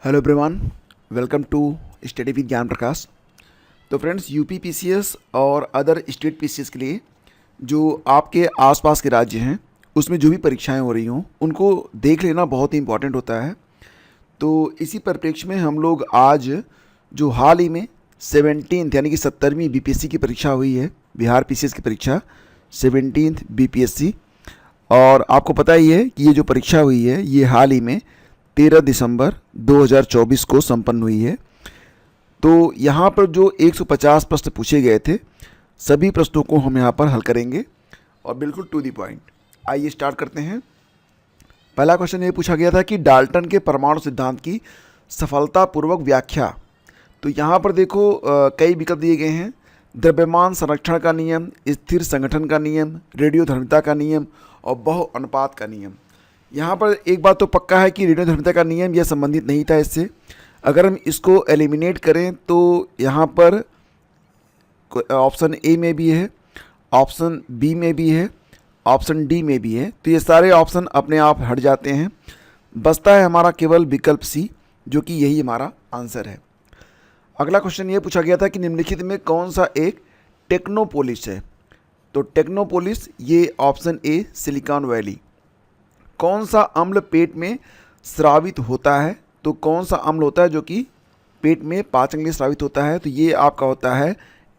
Hello everyone, welcome to study with Gyan Prakash. तो friends, UP PCS और other state PCS के लिए जो आपके आसपास के राज्य हैं उसमें जो भी परीक्षाएं हो रही हों उनको देख लेना बहुत ही इंपॉर्टेंट होता है। तो इसी परिप्रेक्ष्य में हम लोग आज जो हाल ही में 17th यानी कि 17वीं बीपीएससी की परीक्षा हुई है, बिहार पीसीएस की परीक्षा 17th बीपीएससी, और आपको पता ही है कि ये जो परीक्षा हुई है ये हाल ही में 13 दिसंबर 2024 को संपन्न हुई है। तो यहाँ पर जो 150 प्रश्न पूछे गए थे सभी प्रश्नों को हम यहाँ पर हल करेंगे और बिल्कुल टू दी पॉइंट। आइए स्टार्ट करते हैं। पहला क्वेश्चन ये पूछा गया था कि डाल्टन के परमाणु सिद्धांत की सफलतापूर्वक व्याख्या। तो यहाँ पर देखो कई विकल्प दिए गए हैं। द्रव्यमान संरक्षण का नियम, स्थिर संगठन का नियम, रेडियोधर्मिता का नियम और बहु अनुपात का नियम। यहाँ पर एक बात तो पक्का है कि रेडियोधर्मिता का नियम यह संबंधित नहीं था इससे। अगर हम इसको एलिमिनेट करें तो यहाँ पर ऑप्शन ए में भी है, ऑप्शन बी में भी है, ऑप्शन डी में भी है। तो ये सारे ऑप्शन अपने आप हट जाते हैं। बचता है हमारा केवल विकल्प सी, जो कि यही हमारा आंसर है। अगला क्वेश्चन ये पूछा गया था कि निम्नलिखित में कौन सा एक टेक्नोपोलिस है। तो टेक्नोपोलिस ये ऑप्शन ए सिलिकॉन वैली। कौन सा अम्ल पेट में स्रावित होता है। तो कौन सा अम्ल होता है जो कि पेट में पाचन के लिए स्रावित होता है। तो ये आपका होता है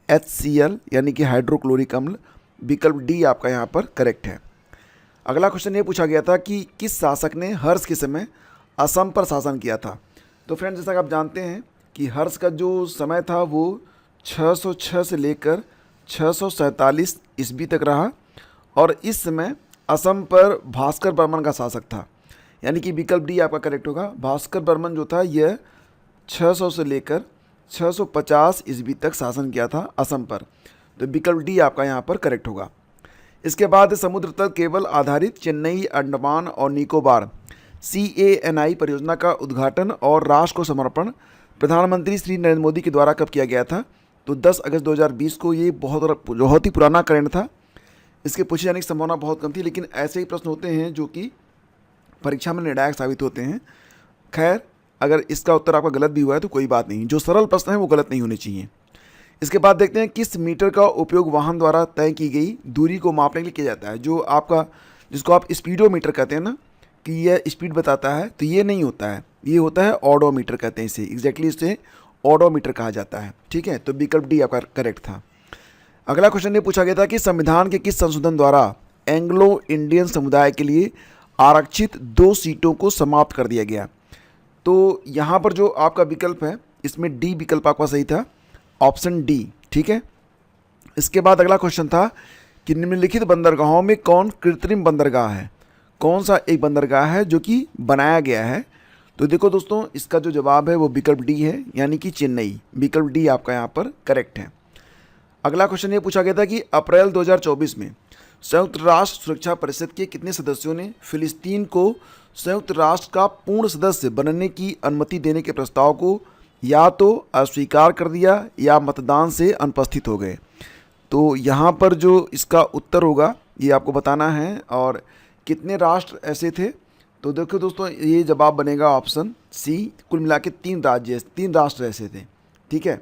HCl यानी कि हाइड्रोक्लोरिक अम्ल। विकल्प डी आपका यहाँ पर करेक्ट है। अगला क्वेश्चन ये पूछा गया था कि किस शासक ने हर्ष के समय असम पर शासन किया था। तो फ्रेंड्स, जैसा कि आप जानते हैं कि हर्ष का जो समय था वो 606 से लेकर 647 ईस्वी तक रहा और इस समय असम पर भास्कर बर्मन का शासक था, यानी कि विकल्प डी आपका करेक्ट होगा। भास्कर बर्मन जो था यह 600 से लेकर 650 ईस्वी तक शासन किया था असम पर। तो विकल्प डी आपका यहाँ पर करेक्ट होगा। इसके बाद समुद्र तल केबल आधारित चेन्नई अंडमान और निकोबार CANI परियोजना का उद्घाटन और राष्ट्र को समर्पण प्रधानमंत्री श्री नरेंद्र मोदी के द्वारा कब किया गया था। तो 10 अगस्त 2020 को। ये बहुत ही पुराना करंट था, इसके पूछे जाने की संभावना बहुत कम थी, लेकिन ऐसे ही प्रश्न होते हैं जो कि परीक्षा में निर्णायक साबित होते हैं। खैर, अगर इसका उत्तर आपका गलत भी हुआ है तो कोई बात नहीं, जो सरल प्रश्न है वो गलत नहीं होने चाहिए। इसके बाद देखते हैं किस मीटर का उपयोग वाहन द्वारा तय की गई दूरी को मापने के लिए किया जाता है। जो आपका जिसको आप स्पीडोमीटर कहते हैं ना, कि यह स्पीड बताता है, तो ये नहीं होता है, ये होता है ऑडोमीटर कहते हैं इसे। एग्जैक्टली इसे ऑडोमीटर कहा जाता है। ठीक है, तो विकल्प डी आपका करेक्ट था। अगला क्वेश्चन ये पूछा गया था कि संविधान के किस संशोधन द्वारा एंग्लो इंडियन समुदाय के लिए आरक्षित 2 सीटों को समाप्त कर दिया गया। तो यहाँ पर जो आपका विकल्प है इसमें डी विकल्प आपका सही था, ऑप्शन डी। ठीक है। इसके बाद अगला क्वेश्चन था कि निम्नलिखित बंदरगाहों में कौन कृत्रिम बंदरगाह है। कौन सा एक बंदरगाह है जो कि बनाया गया है। तो देखो दोस्तों, इसका जो जवाब है वो विकल्प डी है, यानी कि चेन्नई। विकल्प डी आपका यहाँ पर करेक्ट है। अगला क्वेश्चन ये पूछा गया था कि अप्रैल 2024 में संयुक्त राष्ट्र सुरक्षा परिषद के कितने सदस्यों ने फिलिस्तीन को संयुक्त राष्ट्र का पूर्ण सदस्य बनने की अनुमति देने के प्रस्ताव को या तो अस्वीकार कर दिया या मतदान से अनुपस्थित हो गए। तो यहाँ पर जो इसका उत्तर होगा ये आपको बताना है। और कितने राष्ट्र ऐसे थे। तो देखो दोस्तों, ये जवाब बनेगा ऑप्शन सी। कुल मिला के 3 राष्ट्र ऐसे थे। ठीक है।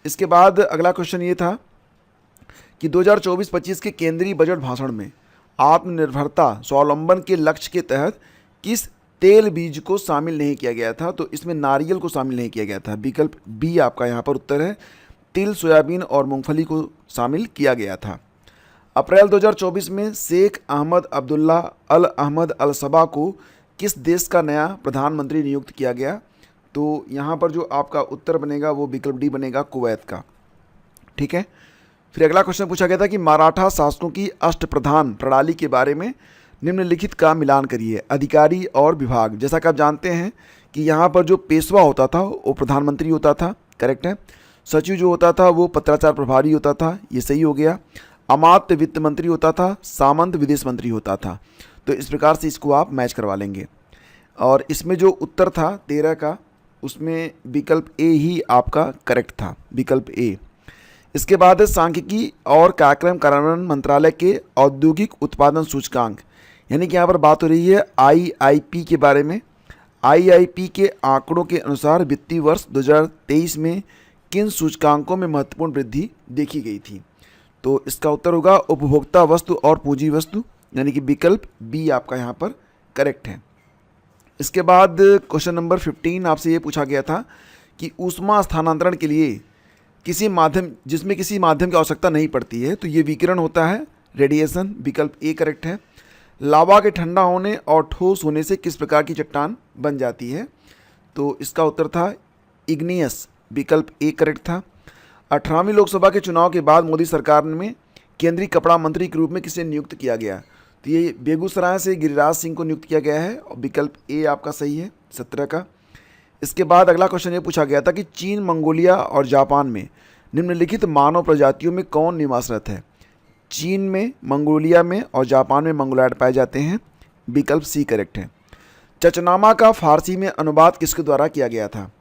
इसके बाद अगला क्वेश्चन ये था कि 2024-25 के केंद्रीय बजट भाषण में आत्मनिर्भरता स्वावलंबन के लक्ष्य के तहत किस तेल बीज को शामिल नहीं किया गया था। तो इसमें नारियल को शामिल नहीं किया गया था। विकल्प बी आपका यहाँ पर उत्तर है। तिल, सोयाबीन और मूंगफली को शामिल किया गया था। अप्रैल 2024 में शेख अहमद अब्दुल्ला अल अहमद अल सबा को किस देश का नया प्रधानमंत्री नियुक्त किया गया। तो यहाँ पर जो आपका उत्तर बनेगा वो विकल्प डी बनेगा, कुवैत का। ठीक है। फिर अगला क्वेश्चन पूछा गया था कि मराठा शासकों की अष्टप्रधान प्रणाली के बारे में निम्नलिखित का मिलान करिए। अधिकारी और विभाग। जैसा कि आप जानते हैं कि यहाँ पर जो पेशवा होता था वो प्रधानमंत्री होता था, करेक्ट है। सचिव जो होता था वो पत्राचार प्रभारी होता था, ये सही हो गया। अमात्य वित्त मंत्री होता था, सामंत विदेश मंत्री होता था। तो इस प्रकार से इसको आप मैच करवा लेंगे। और इसमें जो उत्तर था 13 का, उसमें विकल्प ए ही आपका करेक्ट था, विकल्प ए। इसके बाद सांख्यिकी और कार्यक्रम कार्यान्वयन मंत्रालय के औद्योगिक उत्पादन सूचकांक, यानी कि यहाँ पर बात हो रही है IIP के बारे में। आईआईपी के आंकड़ों के अनुसार वित्तीय वर्ष 2023 में किन सूचकांकों में महत्वपूर्ण वृद्धि देखी गई थी? तो इसका उत्तर होगा उपभोक्ता वस्तु और पूंजी वस्तु, यानी कि विकल्प बी आपका यहाँ पर करेक्ट है। इसके बाद क्वेश्चन नंबर 15 आपसे ये पूछा गया था कि ऊष्मा स्थानांतरण के लिए जिसमें किसी माध्यम की आवश्यकता नहीं पड़ती है, तो ये विकिरण होता है, रेडिएशन, विकल्प ए करेक्ट है। लावा के ठंडा होने और ठोस होने से किस प्रकार की चट्टान बन जाती है? तो इसका उत्तर था इग्नियस, विकल्प ए करेक्ट था। 18वीं लोकसभा के चुनाव के बाद मोदी सरकार में केंद्रीय कपड़ा मंत्री के रूप में किसे नियुक्त किया गया? तो ये बेगूसराय से गिरिराज सिंह को नियुक्त किया गया है और विकल्प ए आपका सही है 17 का। इसके बाद अगला क्वेश्चन ये पूछा गया था कि चीन, मंगोलिया और जापान में निम्नलिखित मानव प्रजातियों में कौन निवासरत है? चीन में, मंगोलिया में और जापान में मंगोलायड पाए जाते हैं, विकल्प सी करेक्ट है। चचनामा का फारसी में अनुवाद किसके द्वारा किया गया था?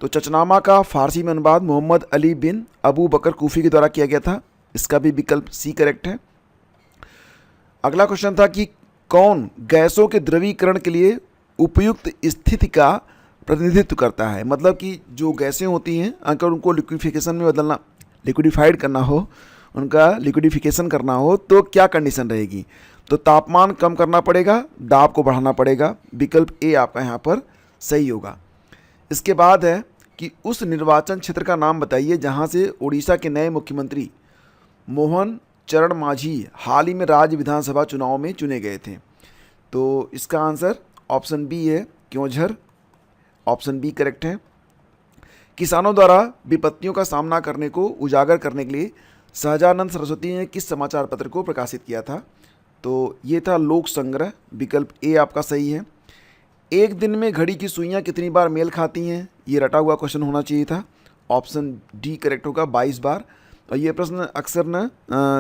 तो चचनामा का फारसी में अनुवाद मोहम्मद अली बिन अबू बकर कूफी के द्वारा किया गया था, इसका भी विकल्प सी करेक्ट है। अगला क्वेश्चन था कि कौन गैसों के द्रवीकरण के लिए उपयुक्त स्थिति का प्रतिनिधित्व करता है? मतलब कि जो गैसें होती हैं, अगर उनको लिक्विफिकेशन में बदलना, लिक्विडिफाइड करना हो, उनका लिक्विडिफिकेशन करना हो तो क्या कंडीशन रहेगी? तो तापमान कम करना पड़ेगा, दाब को बढ़ाना पड़ेगा, विकल्प ए आपका यहाँ पर सही होगा। इसके बाद है कि उस निर्वाचन क्षेत्र का नाम बताइए जहाँ से उड़ीसा के नए मुख्यमंत्री मोहन चरण मांझी हाल ही में राज्य विधानसभा चुनाव में चुने गए थे। तो इसका आंसर ऑप्शन बी है, क्योंझर, ऑप्शन बी करेक्ट है। किसानों द्वारा विपत्तियों का सामना करने को उजागर करने के लिए सहजानंद सरस्वती ने किस समाचार पत्र को प्रकाशित किया था? तो ये था लोक संग्रह, विकल्प ए आपका सही है। एक दिन में घड़ी की सुइयां कितनी बार मेल खाती हैं? ये रटा हुआ क्वेश्चन होना चाहिए था, ऑप्शन डी करेक्ट होगा, 22 बार। और ये प्रश्न अक्सर ना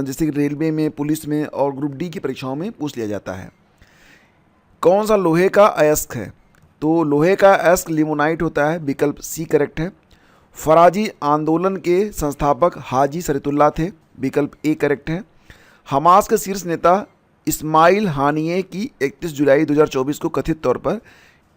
जैसे कि रेलवे में, पुलिस में और ग्रुप डी की परीक्षाओं में पूछ लिया जाता है। कौन सा लोहे का अयस्क है? तो लोहे का अयस्क लिमोनाइट होता है, विकल्प सी करेक्ट है। फराजी आंदोलन के संस्थापक हाजी सरितुल्लाह थे, विकल्प ए करेक्ट है। हमास के शीर्ष नेता इस्माइल हानिये की 31 जुलाई 2024 को कथित तौर पर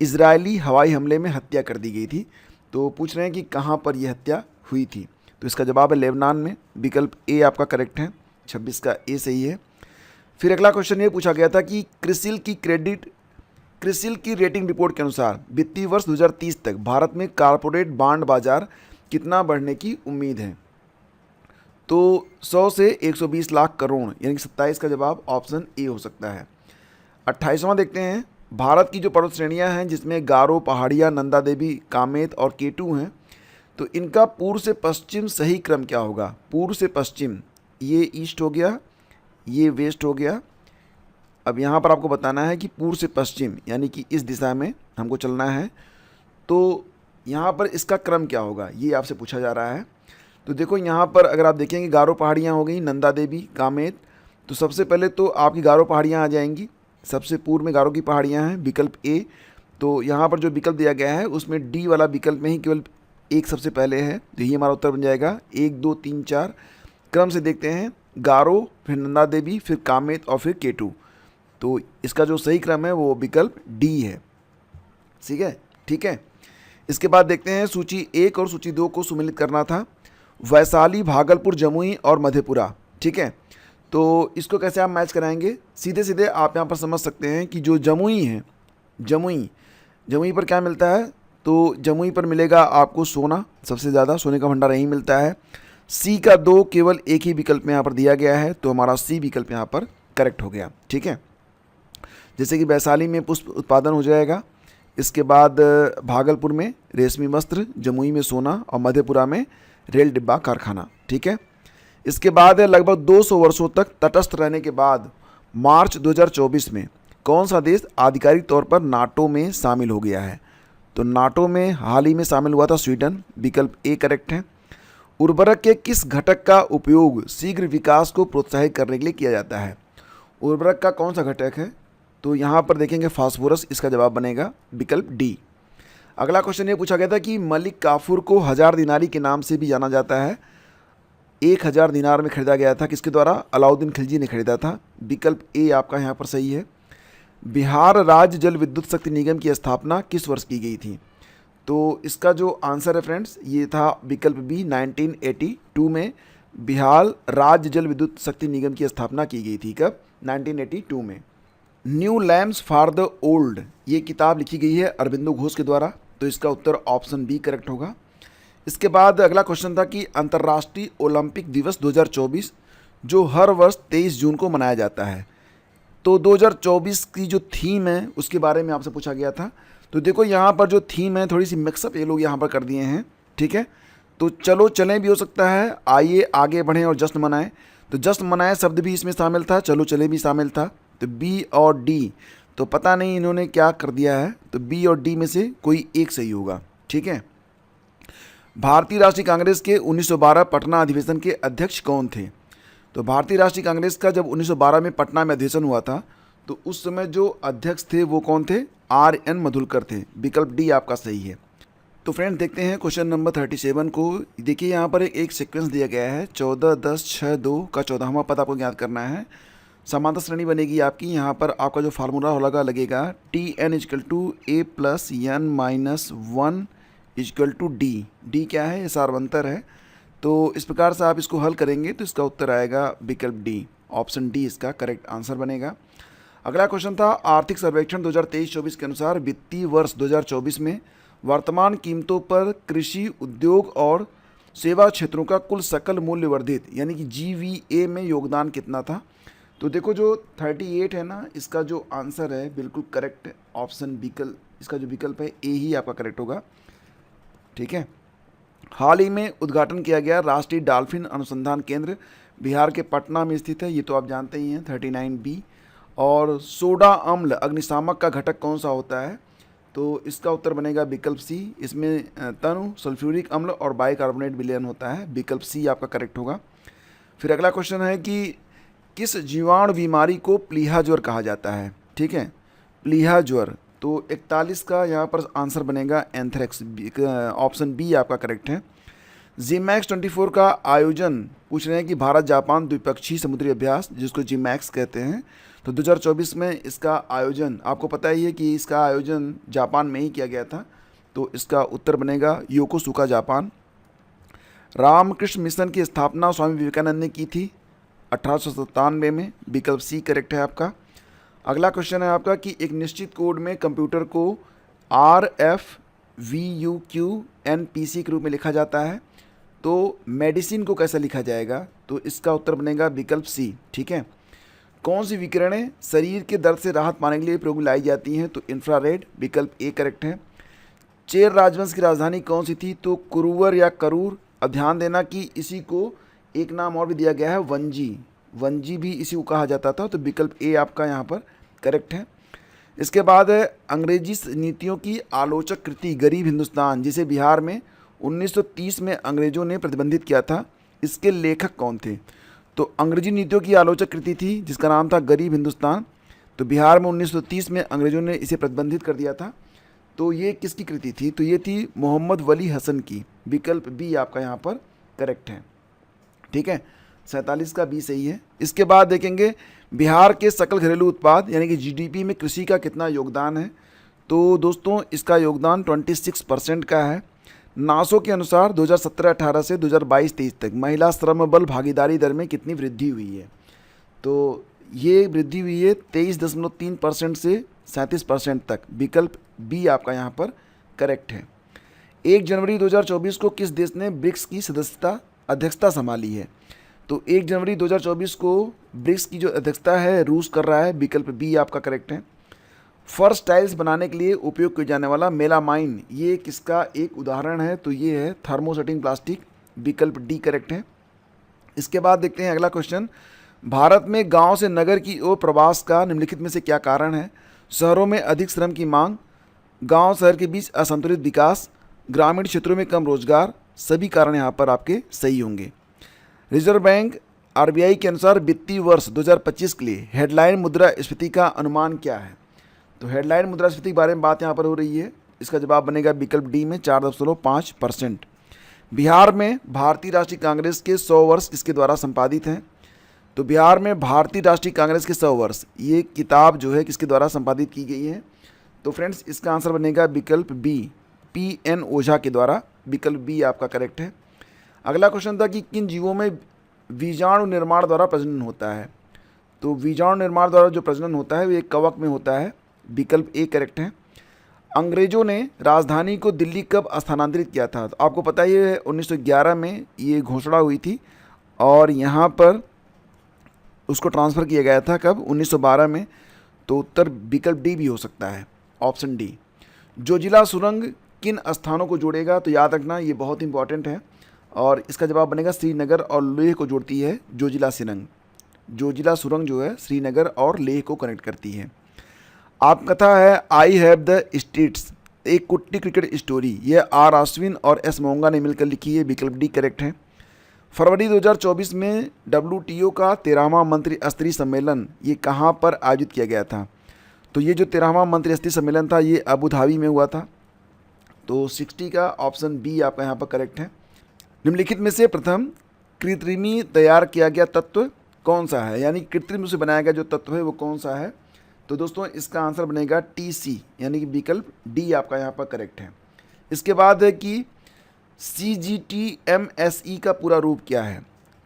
इजरायली हवाई हमले में हत्या कर दी गई थी। तो पूछ रहे हैं कि कहाँ पर यह हत्या हुई थी? तो इसका जवाब है लेबनान में, विकल्प ए आपका करेक्ट है, 26 का ए सही है। फिर अगला क्वेश्चन ये पूछा गया था कि क्रिसिल की रेटिंग रिपोर्ट के अनुसार वित्तीय वर्ष 2030 तक भारत में कारपोरेट बांड बाजार कितना बढ़ने की उम्मीद है? तो 100 से 120 लाख करोड़, यानी कि 27 का जवाब ऑप्शन ए हो सकता है। 28वां देखते हैं। भारत की जो पर्वत श्रेणियां हैं जिसमें गारो पहाड़ियाँ, नंदा देवी, कामेत और केटू हैं, तो इनका पूर्व से पश्चिम सही क्रम क्या होगा? पूर्व से पश्चिम, ये ईस्ट हो गया, ये वेस्ट हो गया। अब यहाँ पर आपको बताना है कि पूर्व से पश्चिम, यानी कि इस दिशा में हमको चलना है, तो यहाँ पर इसका क्रम क्या होगा, ये आपसे पूछा जा रहा है। तो देखो यहाँ पर अगर आप देखेंगे गारो पहाड़ियाँ हो गई, नंदा देवी, कामेत, तो सबसे पहले तो आपकी गारो पहाड़ियाँ आ जाएंगी, सबसे पूर्व में गारो की पहाड़ियाँ हैं, विकल्प ए। तो यहाँ पर जो विकल्प दिया गया है उसमें डी वाला विकल्प में ही केवल एक सबसे पहले है, तो यही हमारा उत्तर बन जाएगा। 1 2 3 4 क्रम से देखते हैं, गारो, फिर नंदा देवी, फिर कामेत और फिर केटू। तो इसका जो सही क्रम है वो विकल्प डी है, ठीक है। इसके बाद देखते हैं सूची 1 और सूची 2 को सुमेलित करना था। वैशाली, भागलपुर, जमुई और मधेपुरा, ठीक है। तो इसको कैसे आप मैच कराएंगे? सीधे सीधे आप यहाँ पर समझ सकते हैं कि जो जमुई है, जमुई पर क्या मिलता है? तो जमुई पर मिलेगा आपको सोना, सबसे ज़्यादा सोने का भंडार यहीं मिलता है। सी का 2 केवल एक ही विकल्प में यहाँ पर दिया गया है, तो हमारा सी विकल्प यहाँ पर करेक्ट हो गया, ठीक है। जैसे कि वैशाली में पुष्प उत्पादन हो जाएगा, इसके बाद भागलपुर में रेशमी वस्त्र, जमुई में सोना और मधेपुरा में रेल डिब्बा कारखाना, ठीक है। इसके बाद लगभग 200 वर्षों तक तटस्थ रहने के बाद मार्च 2024 में कौन सा देश आधिकारिक तौर पर नाटो में शामिल हो गया है? तो नाटो में हाल ही में शामिल हुआ था स्वीडन, विकल्प ए करेक्ट है। उर्वरक के किस घटक का उपयोग शीघ्र विकास को प्रोत्साहित करने के लिए किया जाता है? उर्वरक का कौन सा घटक है? तो यहाँ पर देखेंगे फास्फोरस, इसका जवाब बनेगा विकल्प डी। अगला क्वेश्चन ये पूछा गया था कि मलिक काफूर को 1000 दिनारी के नाम से भी जाना जाता है। 1000 दिनार में खरीदा गया था, किसके द्वारा? अलाउद्दीन खिलजी ने खरीदा था, विकल्प ए आपका यहाँ पर सही है। बिहार राज्य जल विद्युत शक्ति निगम की स्थापना किस वर्ष की गई थी? तो इसका जो आंसर है फ्रेंड्स, ये था विकल्प बी, 1982 में बिहार राज्य जल विद्युत शक्ति निगम की स्थापना की गई थी। कब? 1982 में। New lamps for the old, ये किताब लिखी गई है अरविंदो घोष के द्वारा, तो इसका उत्तर ऑप्शन बी करेक्ट होगा। इसके बाद अगला क्वेश्चन था कि अंतर्राष्ट्रीय ओलंपिक दिवस 2024 जो हर वर्ष 23 जून को मनाया जाता है, तो 2024 की जो थीम है उसके बारे में आपसे पूछा गया था। तो देखो यहाँ पर जो थीम है थोड़ी सी मिक्सअप ये लोग यहाँ पर कर दिए हैं, ठीक है। तो चलो चलें भी हो सकता है, आइए आगे बढ़ें और जश्न मनाएं। तो जश्न मनाएं शब्द भी इसमें शामिल था, चलो चलें भी शामिल था। तो बी और डी, तो पता नहीं इन्होंने क्या कर दिया है, तो बी और डी में से कोई एक सही होगा, ठीक है। भारतीय राष्ट्रीय कांग्रेस के 1912 पटना अधिवेशन के अध्यक्ष कौन थे? तो भारतीय राष्ट्रीय कांग्रेस का जब 1912 में पटना में अधिवेशन हुआ था, तो उस समय जो अध्यक्ष थे वो कौन थे? RN मधुलकर थे। विकल्प डी आपका सही है। तो फ्रेंड्स देखते हैं क्वेश्चन नंबर 37 को। देखिए यहाँ पर एक सीक्वेंस दिया गया है, 14, 10, 6, 2 का 14वां पद आपको ज्ञात करना है। समांतर श्रेणी बनेगी आपकी। यहाँ पर आपका जो फार्मूला लगेगा TN = A + N - 1 = D। D क्या है? ये सार्वंतर है। तो इस प्रकार से आप इसको हल करेंगे तो इसका उत्तर आएगा विकल्प डी, ऑप्शन डी इसका करेक्ट आंसर बनेगा। अगला क्वेश्चन था आर्थिक सर्वेक्षण 2023-24 के अनुसार वित्तीय वर्ष 2024 में वर्तमान कीमतों पर कृषि, उद्योग और सेवा क्षेत्रों का कुल सकल मूल्य वर्धित यानी कि GVA में योगदान कितना था? तो देखो जो 38 है ना, इसका जो आंसर है बिल्कुल करेक्ट ऑप्शन विकल्प, इसका जो विकल्प है ए ही आपका करेक्ट होगा, ठीक है। हाल ही में उद्घाटन किया गया राष्ट्रीय डॉल्फिन अनुसंधान केंद्र बिहार के पटना में स्थित है, ये तो आप जानते ही हैं 39B। और सोडा अम्ल अग्निशामक का घटक कौन सा होता है? तो इसका उत्तर बनेगा विकल्प सी। इसमें तनु, सल्फ्यूरिक अम्ल और बाइकार्बोनेट विलयन होता है। विकल्प सी आपका करेक्ट होगा। फिर अगला क्वेश्चन है कि किस जीवाणु बीमारी को प्लीहा ज्वर कहा जाता है? ठीक है, प्लीहा ज्वर। तो 41 का यहाँ पर आंसर बनेगा एंथ्रेक्स, ऑप्शन बी आपका करेक्ट है। जीमैक्स 24 का आयोजन पूछ रहे हैं कि भारत जापान द्विपक्षीय समुद्री अभ्यास जिसको जीमैक्स कहते हैं, तो 2024 में इसका आयोजन आपको पता ही है कि इसका आयोजन जापान में ही किया गया था, तो इसका उत्तर बनेगा योकोसुका जापान। रामकृष्ण मिशन की स्थापना स्वामी विवेकानंद ने की थी 1897 में। विकल्प सी करेक्ट है आपका। अगला क्वेश्चन है आपका कि एक निश्चित कोड में कंप्यूटर को RFVUQNPC के रूप में लिखा जाता है, तो मेडिसिन को कैसे लिखा जाएगा? तो इसका उत्तर बनेगा विकल्प सी, ठीक है। कौन सी विकिरणें शरीर के दर्द से राहत पाने के लिए प्रयोग में लाई जाती हैं? तो इंफ्रारेड। विकल्प ए करेक्ट है। चेर राजवंश की राजधानी कौन सी थी? तो कुरुवर या करूर। अब ध्यान देना कि इसी को एक नाम और भी दिया गया है वंजी, वंजी भी इसी को कहा जाता था, तो विकल्प ए आपका यहाँ पर करेक्ट है। इसके बाद है अंग्रेजी नीतियों की आलोचक कृति गरीब हिंदुस्तान, जिसे बिहार में 1930 में अंग्रेजों ने प्रतिबंधित किया था, इसके लेखक कौन थे? तो अंग्रेजी नीतियों की आलोचक कृति थी जिसका नाम था गरीब हिंदुस्तान, तो बिहार में 1930 में अंग्रेजों ने इसे प्रतिबंधित कर दिया था। तो ये किसकी कृति थी? तो ये थी मोहम्मद वली हसन की। विकल्प बी आपका यहाँ पर करेक्ट है, ठीक है। 47 का बी सही है। इसके बाद देखेंगे बिहार के सकल घरेलू उत्पाद यानी कि GDP में कृषि का कितना योगदान है? तो दोस्तों इसका योगदान 26% का है। नासो के अनुसार 2017-18 से 2022-23 तक महिला श्रम बल भागीदारी दर में कितनी वृद्धि हुई है? तो ये वृद्धि हुई है 23.3% से 37% तक। विकल्प बी आपका यहाँ पर करेक्ट है। 1 जनवरी 2024 को किस देश ने ब्रिक्स की अध्यक्षता संभाली है? तो 1 जनवरी 2024 को ब्रिक्स की जो अध्यक्षता है रूस कर रहा है। विकल्प बी आपका करेक्ट है। फर्श टाइल्स बनाने के लिए उपयोग किया जाने वाला मेलामाइन, ये किसका एक उदाहरण है? तो ये है थर्मोसेटिंग प्लास्टिक। विकल्प डी करेक्ट है। इसके बाद देखते हैं अगला क्वेश्चन, भारत में गांव से नगर की ओर प्रवास का निम्नलिखित में से क्या कारण है? शहरों में अधिक श्रम की मांग, गांव शहर के बीच असंतुलित विकास, ग्रामीण क्षेत्रों में कम रोजगार। सभी कारण यहाँ पर आपके सही होंगे। रिजर्व बैंक RBI के अनुसार वित्तीय वर्ष 2025 के लिए हेडलाइन मुद्रास्फीति का अनुमान क्या है? तो हेडलाइन मुद्रास्फीति के बारे में बात यहाँ पर हो रही है। इसका जवाब बनेगा विकल्प डी में 4.5%। बिहार में भारतीय राष्ट्रीय कांग्रेस के 100 वर्ष किसके द्वारा संपादित हैं? तो बिहार में भारतीय राष्ट्रीय कांग्रेस के 100 वर्ष, ये किताब जो है किसके द्वारा संपादित की गई है? तो फ्रेंड्स इसका आंसर बनेगा विकल्प बी, P.N. ओझा के द्वारा। विकल्प बी आपका करेक्ट है। अगला क्वेश्चन था कि किन जीवों में बीजाणु निर्माण द्वारा प्रजनन होता है? तो बीजाणु निर्माण द्वारा जो प्रजनन होता है वो एक कवक में होता है। विकल्प ए करेक्ट है। अंग्रेजों ने राजधानी को दिल्ली कब स्थानांतरित किया था? तो आपको पता ही है 1911 में ये घोषणा हुई थी और यहाँ पर उसको ट्रांसफ़र किया गया था कब? 1912 में। तो उत्तर विकल्प डी भी हो सकता है, ऑप्शन डी। जोजिला सुरंग किन स्थानों को जोड़ेगा? तो याद रखना ये बहुत इंपॉर्टेंट है और इसका जवाब बनेगा श्रीनगर और लेह को जोड़ती है जोजिला सुरंग। जोजिला सुरंग जो है श्रीनगर और लेह को कनेक्ट करती है। आप कथा है आई हैव द स्टेट्स, एक कुट्टी क्रिकेट स्टोरी, यह आर आश्विन और एस मोंगा ने मिलकर लिखी है। विकल्प डी करेक्ट है। फरवरी 2024 में WTO का 13वां मंत्री स्तरीय सम्मेलन ये कहाँ पर आयोजित किया गया था? तो ये जो 13वां मंत्री स्तरीय सम्मेलन था ये अबू धाबी में हुआ था। तो 60 का ऑप्शन बी आपका यहाँ पर करेक्ट है। निम्नलिखित में से प्रथम कृत्रिमी तैयार किया गया तत्व कौन सा है? यानी कृत्रिम से बनाया गया जो तत्व है वो कौन सा है? तो दोस्तों इसका आंसर बनेगा TC, यानी कि विकल्प डी आपका यहाँ पर करेक्ट है। इसके बाद है कि CGTMSE का पूरा रूप क्या है?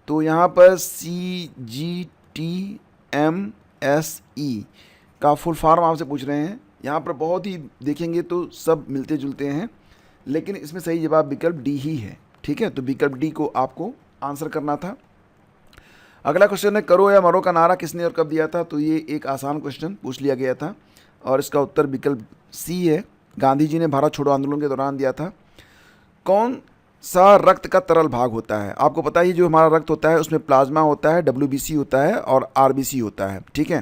तो यहाँ पर CGTMSE का फुल फॉर्म आपसे पूछ रहे हैं। यहाँ पर बहुत ही देखेंगे तो सब मिलते जुलते हैं, लेकिन इसमें सही जवाब विकल्प डी ही है। ठीक है, तो विकल्प डी को आपको आंसर करना था। अगला क्वेश्चन है करो या मरो का नारा किसने और कब दिया था? तो ये एक आसान क्वेश्चन पूछ लिया गया था और इसका उत्तर विकल्प सी है। गांधी जी ने भारत छोड़ो आंदोलन के दौरान दिया था। कौन सा रक्त का तरल भाग होता है? आपको पता ही जो हमारा रक्त होता है उसमें प्लाज्मा होता है, WBC होता है और RBC होता है। ठीक है,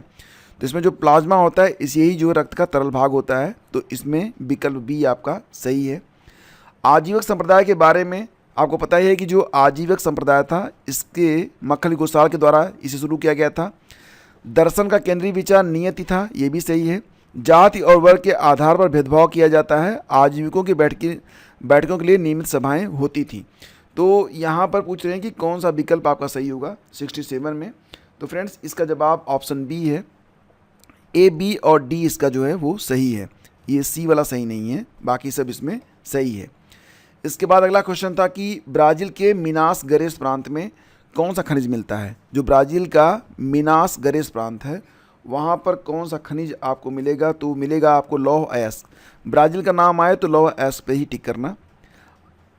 तो इसमें जो प्लाज्मा होता है इस यही जो रक्त का तरल भाग होता है, तो इसमें विकल्प बी आपका सही है। आजीवक संप्रदाय के बारे में आपको पता ही है कि जो आजीवक संप्रदाय था इसके मक्खली गोसाल के द्वारा इसे शुरू किया गया था। दर्शन का केंद्रीय विचार नियति था, ये भी सही है। जाति और वर्ग के आधार पर भेदभाव किया जाता है। आजीविकों की बैठकों के लिए नियमित सभाएं होती थी। तो यहाँ पर पूछ रहे हैं कि कौन सा विकल्प आपका सही होगा 67 में? तो फ्रेंड्स इसका जवाब ऑप्शन बी है। A, B और D इसका जो है वो सही है। ये C वाला सही नहीं है, बाकी सब इसमें सही है। इसके बाद अगला क्वेश्चन था कि ब्राज़ील के मिनास गेरेस प्रांत में कौन सा खनिज मिलता है? जो ब्राज़ील का मिनास गेरेस प्रांत है वहाँ पर कौन सा खनिज आपको मिलेगा? तो मिलेगा आपको लौह अयस्क। ब्राज़ील का नाम आए तो लौह अयस्क पे ही टिक करना।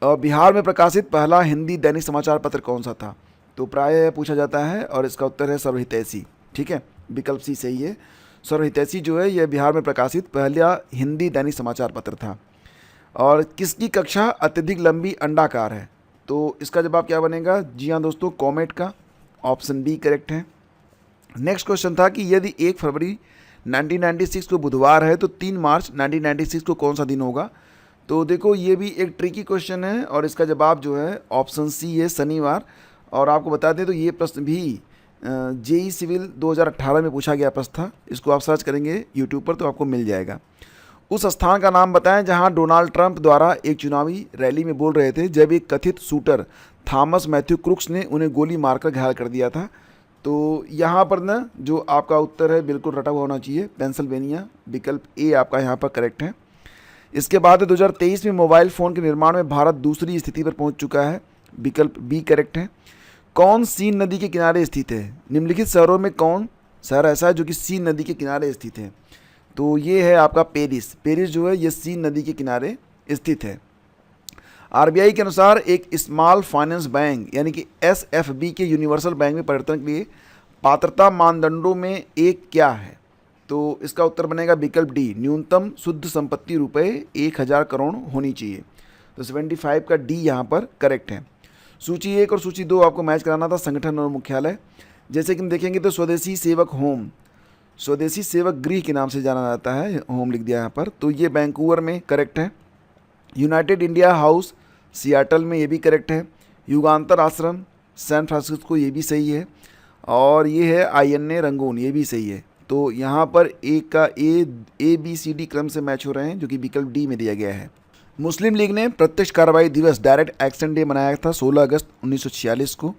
और बिहार में प्रकाशित पहला हिंदी दैनिक समाचार पत्र कौन सा था? तो प्रायः पूछा जाता है और इसका उत्तर है सर्वहितैषी। ठीक है, विकल्प सी सही है। सर्वहितैषी जो है यह बिहार में प्रकाशित पहला हिंदी दैनिक समाचार पत्र था। और किसकी कक्षा अत्यधिक लंबी अंडाकार है? तो इसका जवाब क्या बनेगा? जी हाँ दोस्तों, कॉमेट का। ऑप्शन बी करेक्ट है। नेक्स्ट क्वेश्चन था कि यदि 1 फरवरी 1996 को बुधवार है तो 3 मार्च 1996 को कौन सा दिन होगा? तो देखो ये भी एक ट्रिकी क्वेश्चन है और इसका जवाब जो है ऑप्शन सी है, शनिवार। और आपको बता दें तो ये प्रश्न भी JEE सिविल 2018 में पूछा गया प्रश्न था। इसको आप सर्च करेंगे यूट्यूब पर तो आपको मिल जाएगा। उस स्थान का नाम बताएं जहां डोनाल्ड ट्रंप द्वारा एक चुनावी रैली में बोल रहे थे जब एक कथित शूटर थॉमस मैथ्यू क्रुक्स ने उन्हें गोली मारकर घायल कर दिया था। तो यहाँ पर ना जो आपका उत्तर है बिल्कुल रटा हुआ होना चाहिए, पेंसिल्वेनिया। विकल्प ए आपका यहाँ पर करेक्ट है। इसके बाद 2023 में मोबाइल फ़ोन के निर्माण में भारत दूसरी स्थिति पर पहुँच चुका है। विकल्प बी करेक्ट है। कौन सीन नदी के किनारे स्थित है? निम्नलिखित शहरों में कौन शहर ऐसा है जो कि सीन नदी के किनारे स्थित है? तो ये है आपका पेरिस। पेरिस जो है ये सीन नदी के किनारे स्थित है। RBI के अनुसार एक स्मॉल फाइनेंस बैंक यानी कि SFB के यूनिवर्सल बैंक में परिवर्तन के लिए पात्रता मानदंडों में एक क्या है? तो इसका उत्तर बनेगा विकल्प डी, न्यूनतम शुद्ध संपत्ति रुपए 1000 करोड़ होनी चाहिए। तो 75 का डी यहाँ पर करेक्ट है। सूची 1 और सूची 2 आपको मैच कराना था, संगठन और मुख्यालय। जैसे कि हम देखेंगे तो स्वदेशी सेवक होम, स्वदेशी सेवक गृह के नाम से जाना जाता है, होम लिख दिया यहाँ पर, तो ये वैंकूवर में करेक्ट है। यूनाइटेड इंडिया हाउस सियाटल में, ये भी करेक्ट है। युगांतर आश्रम सैन फ्रांसिस्को, ये भी सही है। और ये है INA रंगून, ये भी सही है। तो यहाँ पर एक का ABCD क्रम से मैच हो रहे हैं जो कि विकल्प डी में दिया गया है। मुस्लिम लीग ने प्रत्यक्ष कार्रवाई दिवस डायरेक्ट एक्शन डे मनाया था 16 अगस्त 1946 को।